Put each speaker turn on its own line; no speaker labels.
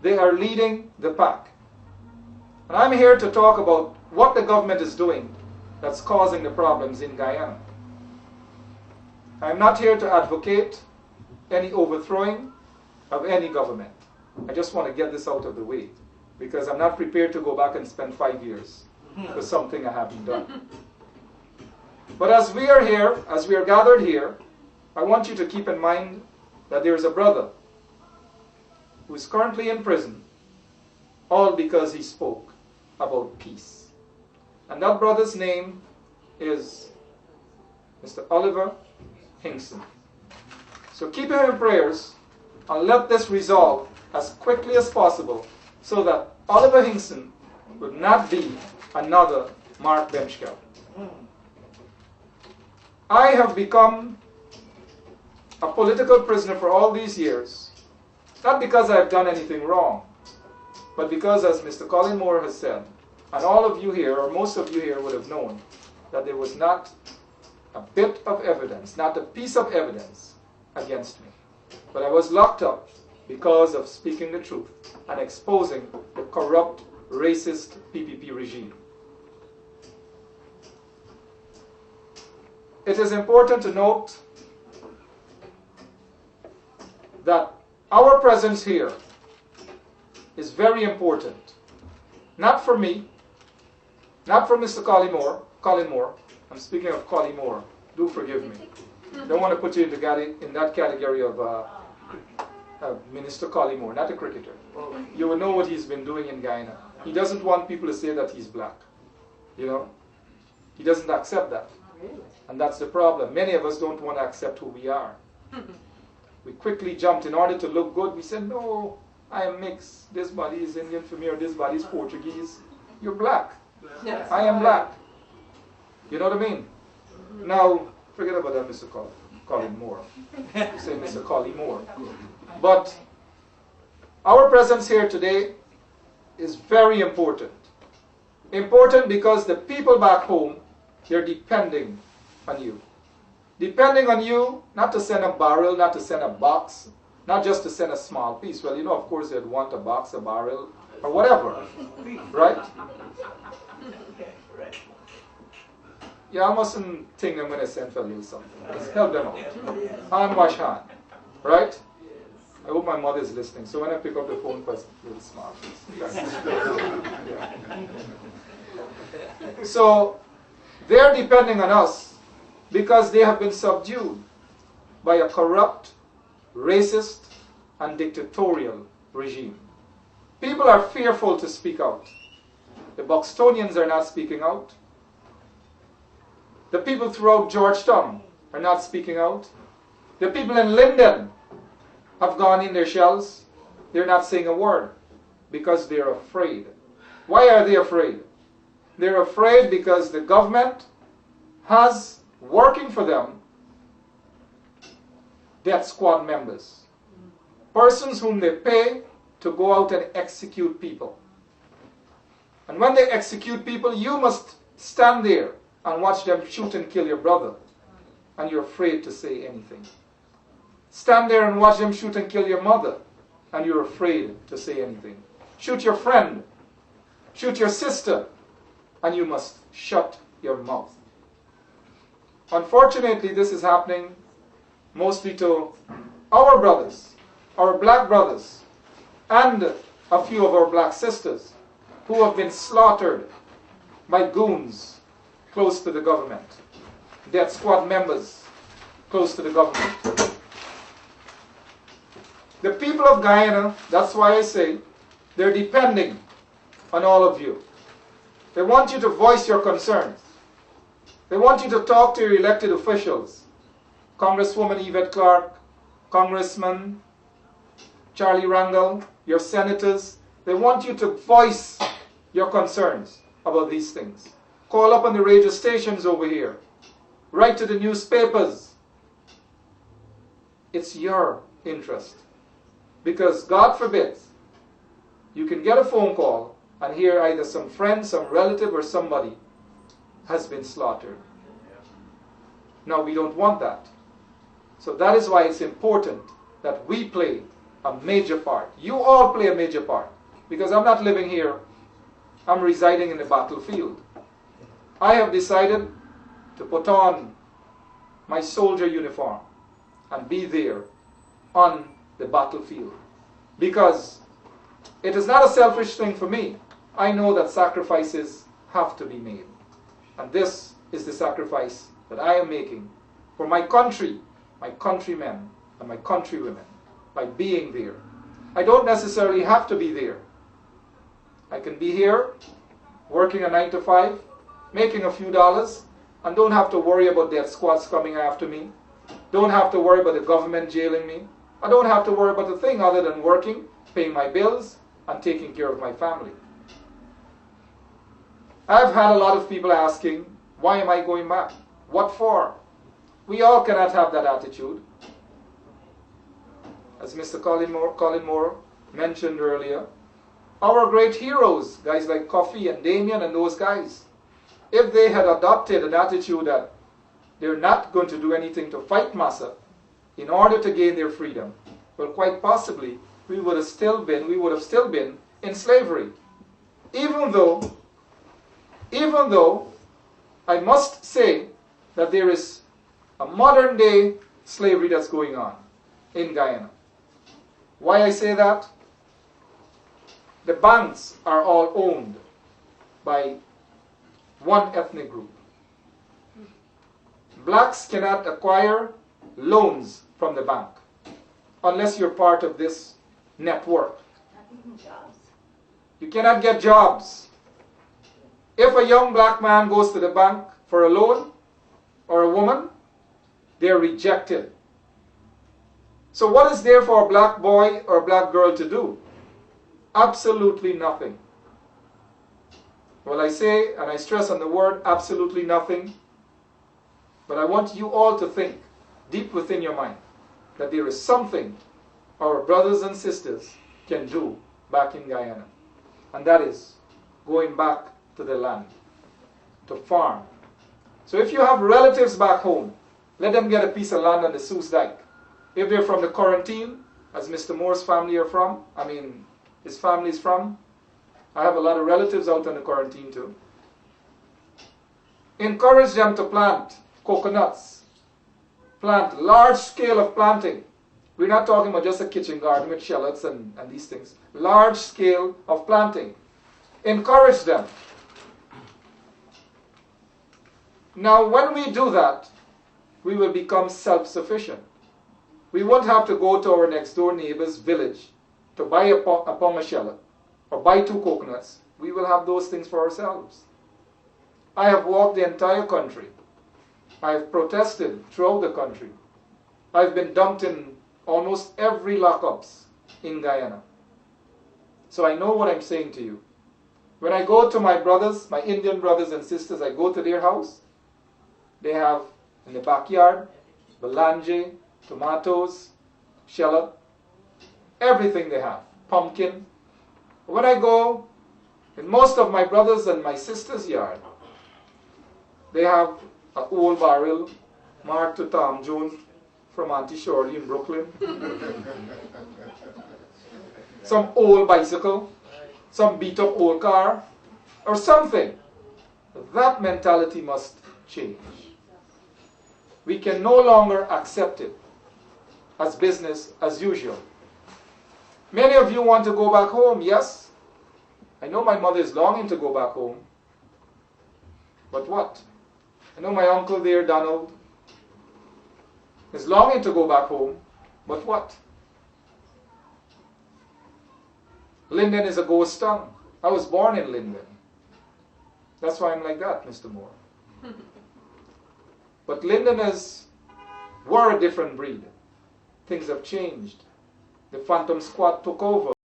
They are leading the pack. And I'm here to talk about what the government is doing that's causing the problems in Guyana. I'm not here to advocate any overthrowing of any government. I just want to get this out of the way because I'm not prepared to go back and spend 5 years for something I haven't done. But as we are here, as we are gathered here, I want you to keep in mind that there is a brother who is currently in prison, all because he spoke about peace. And that brother's name is Mr. Oliver Hinkson. So keep him in prayers and let this resolve as quickly as possible so that Oliver Hinkson would not be another Mark Bemschkel. I have become a political prisoner for all these years, not because I have done anything wrong, but because, as Mr. Colin Moore has said, and all of you here, or most of you here, would have known that there was not a bit of evidence, not a piece of evidence against me. But I was locked up because of speaking the truth and exposing the corrupt, racist PPP regime. It is important to note that our presence here is very important. Not for me, not for Mr. Colin Moore. I'm speaking of Colin Moore. Do forgive me. Don't want to put you in that category of Minister Colin Moore, not a cricketer. You will know what he's been doing in Guyana. He doesn't want people to say that he's black. You know? He doesn't accept that. And that's the problem. Many of us don't want to accept who we are. We quickly jumped. In order to look good, we said, no, I am mixed. This body is Indian for me, or this body is Portuguese. You're black. Yes. I am black. You know what I mean? Now, forget about that, Mr. Colin Moore. Say Mr. Colin Moore. But our presence here today is very important. Important because the people back home, they're depending on you. Depending on you, not to send a barrel, not to send a box, not just to send a small piece. Well, you know, of course, they'd want a box, a barrel, or whatever. Right? Yeah, I mustn't think them when I send for a little something. Just help them out. Hand wash hand. Right? I hope my mother is listening. So when I pick up the phone, first, a little small piece. Yeah. So, they're depending on us because they have been subdued by a corrupt, racist, and dictatorial regime. People are fearful to speak out. The Buxtonians are not speaking out. The people throughout Georgetown are not speaking out. The people in Linden have gone in their shells. They're not saying a word because they're afraid. Why are they afraid? They're afraid because the government has working for them death squad members. Persons whom they pay to go out and execute people. And when they execute people, you must stand there and watch them shoot and kill your brother. And you're afraid to say anything. Stand there and watch them shoot and kill your mother. And you're afraid to say anything. Shoot your friend. Shoot your sister. And you must shut your mouth. Unfortunately, this is happening mostly to our brothers, our black brothers, and a few of our black sisters who have been slaughtered by goons close to the government, death squad members close to the government. The people of Guyana, that's why I say, they're depending on all of you. They want you to voice your concerns. They want you to talk to your elected officials. Congresswoman Yvette Clarke, Congressman Charlie Rangel, your senators. They want you to voice your concerns about these things. Call up on the radio stations over here. Write to the newspapers. It's your interest. Because God forbid, you can get a phone call and hear either some friend, some relative, or somebody has been slaughtered. Now, we don't want that. So that is why it's important that we play a major part. You all play a major part. Because I'm not living here. I'm residing in the battlefield. I have decided to put on my soldier uniform and be there on the battlefield. Because it is not a selfish thing for me. I know that sacrifices have to be made. And this is the sacrifice that I am making for my country, my countrymen, and my countrywomen by being there. I don't necessarily have to be there. I can be here, working a 9 to 5, making a few dollars, and don't have to worry about death squads coming after me. Don't have to worry about the government jailing me. I don't have to worry about a thing other than working, paying my bills, and taking care of my family. I've had a lot of people asking, why am I going back? What for? We all cannot have that attitude. As Mr. Colin Moore mentioned earlier, our great heroes, guys like Kofi and Damien and those guys, if they had adopted an attitude that they're not going to do anything to fight Massa in order to gain their freedom, well, quite possibly we would have still been in slavery. Even though I must say that there is a modern day slavery that's going on in Guyana. Why I say that? The banks are all owned by one ethnic group. Blacks cannot acquire loans from the bank unless you're part of this network. You cannot get jobs. If a young black man goes to the bank for a loan, or a woman, they're rejected. So what is there for a black boy or a black girl to do? Absolutely nothing. Well, I say, and I stress on the word absolutely nothing, but I want you all to think deep within your mind that there is something our brothers and sisters can do back in Guyana. And that is going back to the land, to farm. So if you have relatives back home, let them get a piece of land on the Seuss Dike. If they're from the Quarantine, as Mr. Moore's family are from, his family is from, I have a lot of relatives out on the Quarantine too. Encourage them to plant coconuts. Plant large scale of planting. We're not talking about just a kitchen garden with shallots and these things. Large scale of planting. Encourage them. Now when we do that, we will become self-sufficient. We won't have to go to our next door neighbor's village to buy a pong of shallot or buy 2 coconuts. We will have those things for ourselves. I have walked the entire country. I have protested throughout the country. I've been dumped in almost every lockups in Guyana. So I know what I'm saying to you. When I go to my brothers, my Indian brothers and sisters, I go to their house. They have in the backyard, belange, tomatoes, shallot, everything they have, pumpkin. When I go in most of my brothers and my sisters' yard, they have an old barrel marked to Tom Jones from Auntie Shirley in Brooklyn. Some old bicycle, some beat up old car, or something. That mentality must change. We can no longer accept it as business as usual. Many of you want to go back home, yes? I know my mother is longing to go back home. But what? I know my uncle there, Donald, is longing to go back home. But what? Linden is a ghost town. I was born in Linden. That's why I'm like that, Mr. Moore. But Lindoners were a different breed. Things have changed. The Phantom Squad took over.